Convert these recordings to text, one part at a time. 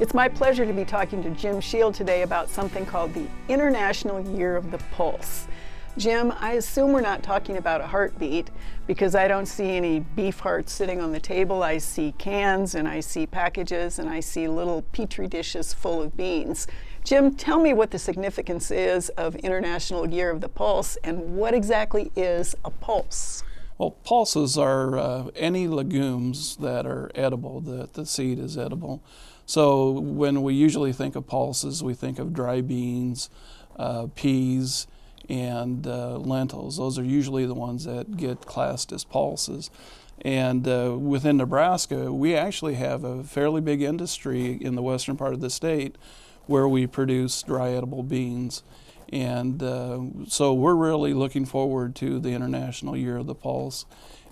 It's my pleasure to be talking to Jim Schild today about something called the International Year of the Pulse. Jim, I assume we're not talking about a heartbeat because I don't see any beef hearts sitting on the table. I see cans and I see packages and I see little petri dishes full of beans. Jim, tell me what the significance is of International Year of the Pulse and what exactly is a pulse? Well, pulses are any legumes that are edible, that the seed is edible. So when we usually think of pulses, we think of dry beans, peas, and lentils. Those are usually the ones that get classed as pulses. And within Nebraska, we actually have a fairly big industry in the western part of the state where we produce dry edible beans. And so we're really looking forward to the International Year of the Pulse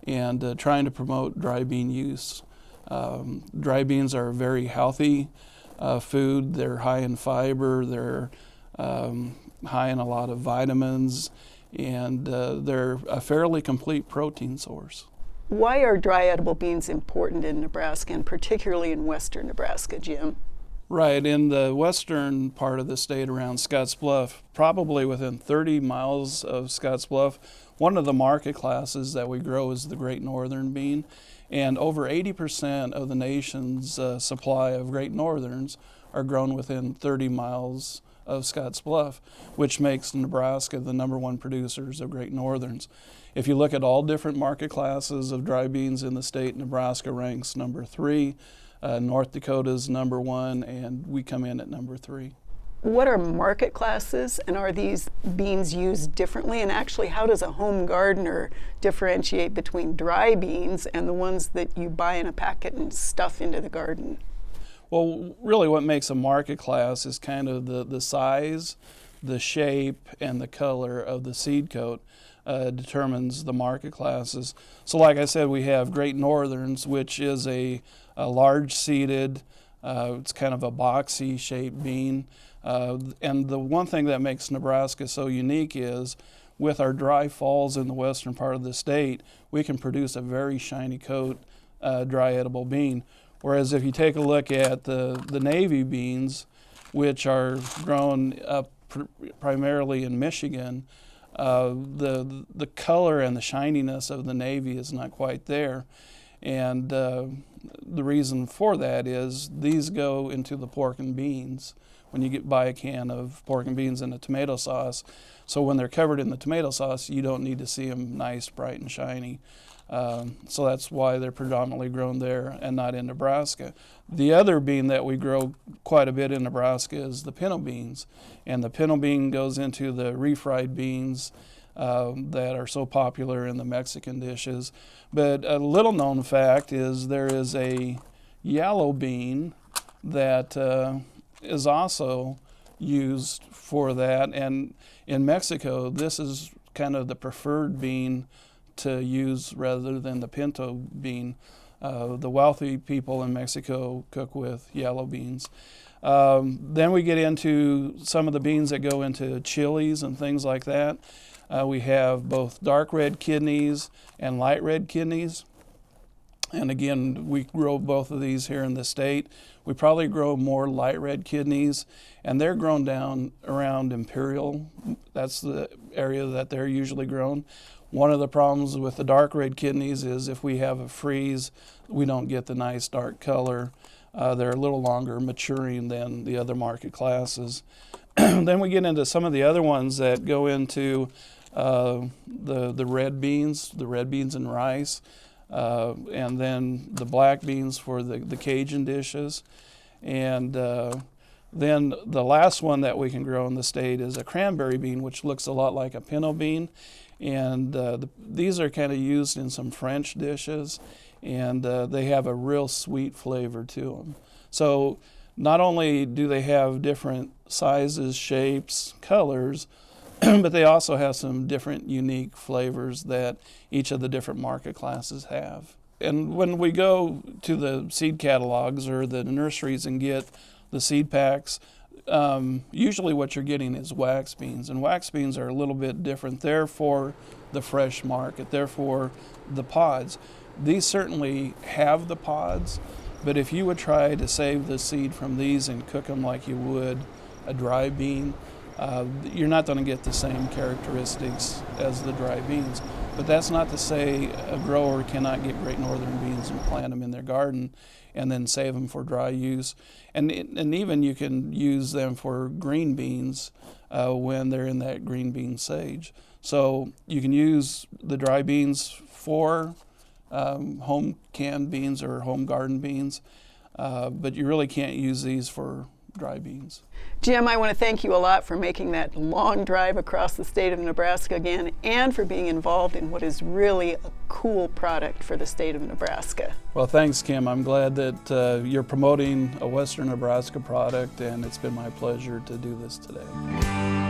and trying to promote dry bean use. Dry beans are a very healthy food. They're high in fiber, they're high in a lot of vitamins, and they're a fairly complete protein source. Why are dry edible beans important in Nebraska, and particularly in western Nebraska, Jim? Right, in the western part of the state around Scottsbluff, probably within 30 miles of Scottsbluff, one of the market classes that we grow is the Great Northern bean. And over 80% of the nation's supply of Great Northerns are grown within 30 miles of Scottsbluff, which makes Nebraska the #1 producers of Great Northerns. If you look at all different market classes of dry beans in the state, Nebraska ranks #3. North Dakota's #1, and we come in at #3. What are market classes, and are these beans used differently? And actually, how does a home gardener differentiate between dry beans and the ones that you buy in a packet and stuff into the garden? Well, really what makes a market class is kind of the size, the shape, and the color of the seed coat determines the market classes. So like I said, we have Great Northerns, which is a large seeded, it's kind of a boxy shaped bean. And the one thing that makes Nebraska so unique is with our dry falls in the western part of the state, we can produce a very shiny coat dry edible bean. Whereas if you take a look at the navy beans, which are grown up primarily in Michigan, the color and the shininess of the navy is not quite there. And the reason for that is these go into the pork and beans when you buy a can of pork and beans in a tomato sauce. So when they're covered in the tomato sauce, you don't need to see them nice, bright, and shiny. So that's why they're predominantly grown there and not in Nebraska. The other bean that we grow quite a bit in Nebraska is the pinto beans. And the pinto bean goes into the refried beans that are so popular in the Mexican dishes. But a little known fact is there is a yellow bean that is also used for that. And in Mexico, this is kind of the preferred bean to use rather than the pinto bean. The wealthy people in Mexico cook with yellow beans. Then we get into some of the beans that go into chilies and things like that. We have both dark red kidneys and light red kidneys. And again, we grow both of these here in the state. We probably grow more light red kidneys, and they're grown down around Imperial. That's the area that they're usually grown. One of the problems with the dark red kidneys is if we have a freeze, we don't get the nice dark color. They're a little longer maturing than the other market classes. Then we get into some of the other ones that go into the red beans and rice, and then the black beans for the Cajun dishes. And then the last one that we can grow in the state is a cranberry bean, which looks a lot like a pinto bean. And these are kind of used in some French dishes, and they have a real sweet flavor to them. So not only do they have different sizes, shapes, colors, but they also have some different unique flavors that each of the different market classes have. And when we go to the seed catalogs or the nurseries and get the seed packs, usually what you're getting is wax beans, and wax beans are a little bit different. They're for the fresh market, they're for the pods. These certainly have the pods, But if you would try to save the seed from these and cook them like you would a dry bean, you're not going to get the same characteristics as the dry beans. But that's not to say a grower cannot get great northern beans and plant them in their garden and then save them for dry use. And even you can use them for green beans when they're in that green bean sage. So you can use the dry beans for home canned beans or home garden beans, but you really can't use these for dry beans. Jim, I want to thank you a lot for making that long drive across the state of Nebraska again, and for being involved in what is really a cool product for the state of Nebraska. Well, thanks, Kim. I'm glad that you're promoting a Western Nebraska product, and it's been my pleasure to do this today.